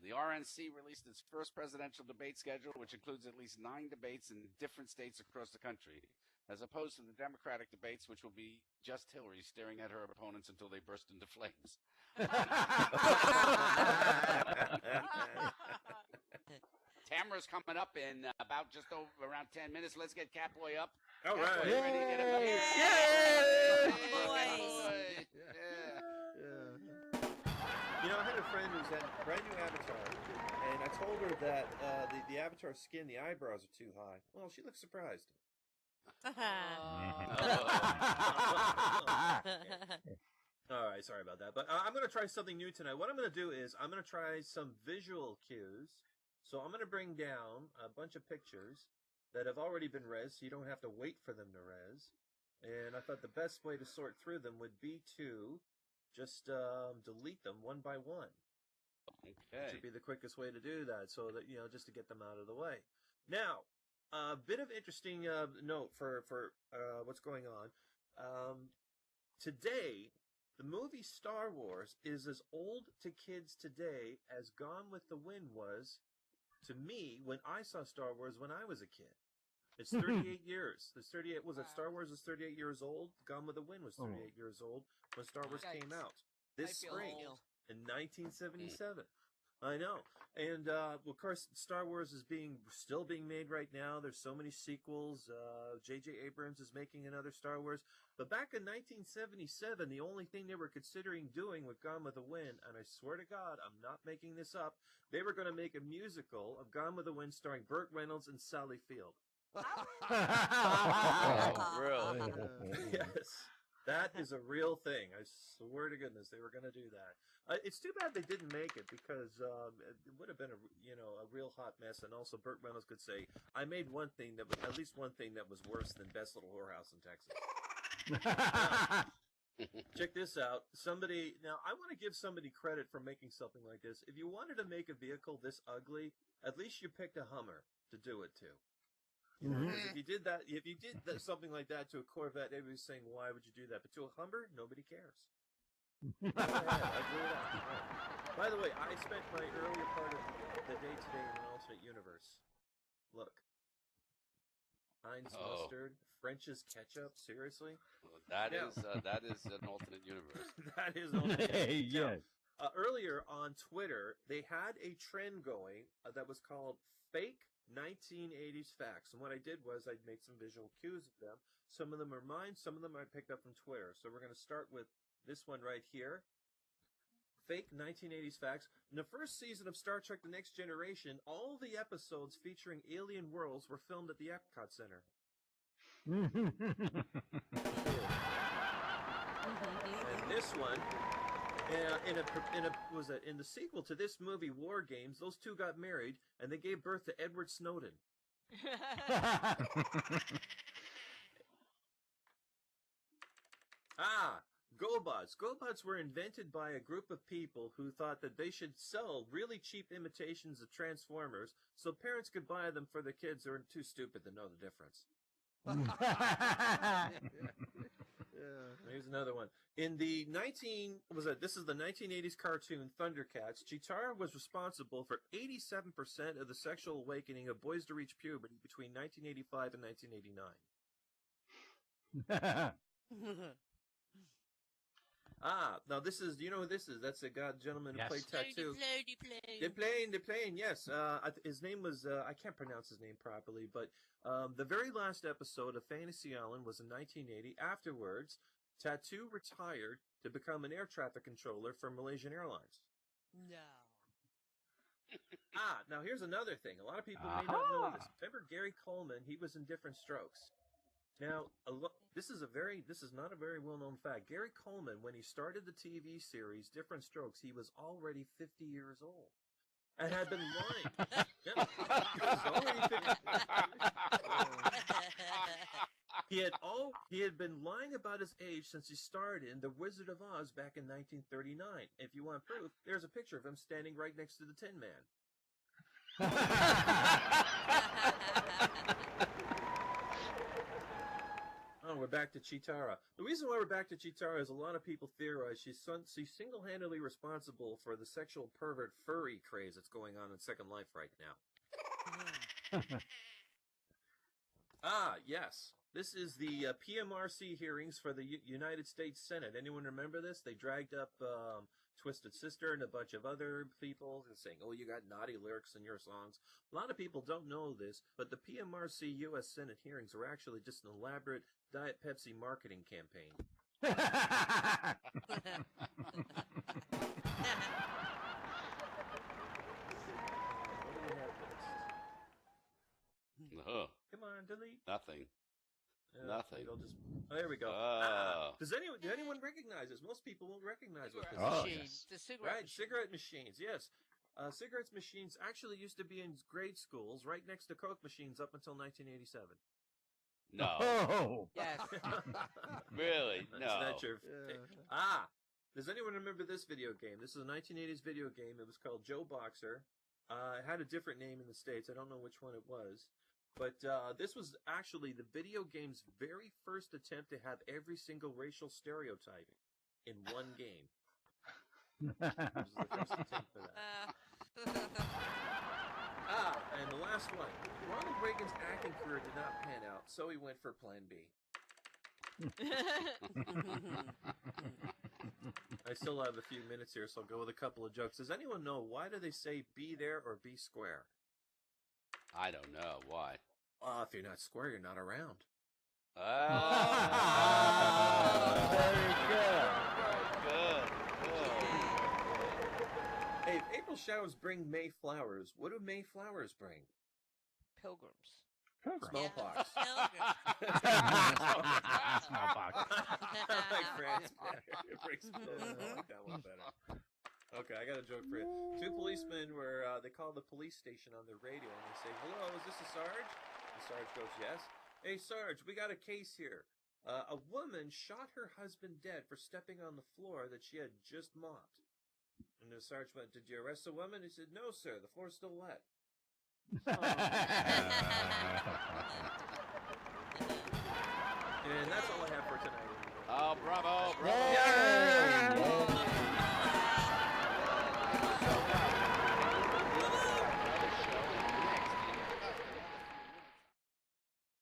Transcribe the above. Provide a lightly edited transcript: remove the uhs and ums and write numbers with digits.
The RNC released its first presidential debate schedule, which includes at least 9 debates in different states across the country, as opposed to the Democratic debates, which will be just Hillary staring at her opponents until they burst into flames. Tamara's coming up in about just over around 10 minutes. Let's get CatBoy up. All right. CatBoy, ready to get him up? Yay! You know, I had a friend who's had a brand new avatar, and I told her that the avatar skin, the eyebrows are too high. Well, she looked surprised. All right, sorry about that. But I'm going to try something new tonight. What I'm going to do is I'm going to try some visual cues. So I'm going to bring down a bunch of pictures that have already been res, so you don't have to wait for them to res. And I thought the best way to sort through them would be to just delete them one by one. Okay. Which would be the quickest way to do that, so that, you know, just to get them out of the way. Now, a bit of interesting note for what's going on. Today, the movie Star Wars is as old to kids today as Gone with the Wind was to me when I saw Star Wars when I was a kid. It's 38 years. There's 38. Was it Star Wars was 38 years old? Gone with the Wind was 38 years old when Star Wars came out this spring in 1977. I know. And, of course, Star Wars is still being made right now. There's so many sequels. J.J. Abrams is making another Star Wars. But back in 1977, the only thing they were considering doing with Gone with the Wind, and I swear to God, I'm not making this up, they were going to make a musical of Gone with the Wind starring Burt Reynolds and Sally Field. Really? Yes. That is a real thing. I swear to goodness, they were going to do that. It's too bad they didn't make it because it would have been a real hot mess. And also, Burt Reynolds could say, "I made one thing that was at least one thing that was worse than Best Little Whorehouse in Texas." Check this out. Now I want to give somebody credit for making something like this. If you wanted to make a vehicle this ugly, at least you picked a Hummer to do it to. You know, if you did something like that to a Corvette, everybody's saying, "Why would you do that?" But to a Hummer, nobody cares. Go ahead, I blew it out. By the way, I spent my earlier part of the day today in an alternate universe. Look, Heinz mustard, French's ketchup. Seriously, that is an alternate universe. That is an alternate universe. Yes. Earlier on Twitter, they had a trend going that was called fake 1980s facts. And what I did was I'd make some visual cues of them. Some of them are mine, some of them I picked up from Twitter. So we're going to start with this one right here. Fake 1980s facts. In the first season of Star Trek The Next Generation, all the episodes featuring alien worlds were filmed at the Epcot Center. And this one, in the sequel to this movie, War Games, those two got married and they gave birth to Edward Snowden. GoBots. GoBots were invented by a group of people who thought that they should sell really cheap imitations of Transformers so parents could buy them for their kids who are too stupid to know the difference. Here's another one. In the this is the 1980s cartoon Thundercats, Cheetara was responsible for 87% of the sexual awakening of boys to reach puberty between 1985 and 1989. Now this is, you know who this is? That's a gentleman who played Tattoo. They're playing, yes. His name was, I can't pronounce his name properly, but the very last episode of Fantasy Island was in 1980. Afterwards, Tattoo retired to become an air traffic controller for Malaysian Airlines. No. Now here's another thing. A lot of people may not know this. Remember Gary Coleman? He was in Different Strokes. Now, this is not a very well-known fact. Gary Coleman, when he started the TV series Different Strokes, he was already 50 years old and had been lying. Yeah, he was already 50. He had been lying about his age since he starred in The Wizard of Oz back in 1939. If you want proof, there's a picture of him standing right next to the Tin Man. Oh, we're back to Chitara. The reason why we're back to Chitara is a lot of people theorize she's single-handedly responsible for the sexual pervert furry craze that's going on in Second Life right now. Yes. This is the PMRC hearings for the United States Senate. Anyone remember this? They dragged up Twisted Sister and a bunch of other people and saying, oh, you got naughty lyrics in your songs. A lot of people don't know this, but the PMRC U.S. Senate hearings were actually just an elaborate Diet Pepsi marketing campaign. Come on, delete. Nothing. Nothing. There we go. Did anyone recognize this? Most people won't recognize what this is. The cigarette machine. Cigarette machines, yes. Cigarette machines actually used to be in grade schools right next to Coke machines up until 1987. No. Oh. Yes. Really? No. Does anyone remember this video game? This is a 1980s video game. It was called Joe Boxer. It had a different name in the States. I don't know which one it was. But this was actually the video game's very first attempt to have every single racial stereotyping in one game. This was the first attempt for that. And the last one. Ronald Reagan's acting career did not pan out, so he went for Plan B. I still have a few minutes here, so I'll go with a couple of jokes. Does anyone know why do they say be there or be square? I don't know. Why? If you're not square, you're not around. Very good. Good. Hey, if April showers bring May flowers, what do May flowers bring? Pilgrims. Smallpox. Smallpox. I like France better. It brings pilgrims. I like that one better. Okay, I got a joke for you. Two policemen they call the police station on their radio and they say, hello, is this a Sarge? The Sarge goes, yes. Hey, Sarge, we got a case here. A woman shot her husband dead for stepping on the floor that she had just mopped. And the Sarge went, did you arrest the woman? He said, no, sir, the floor's still wet. And that's all I have for tonight. Oh, bravo, bravo. Yay!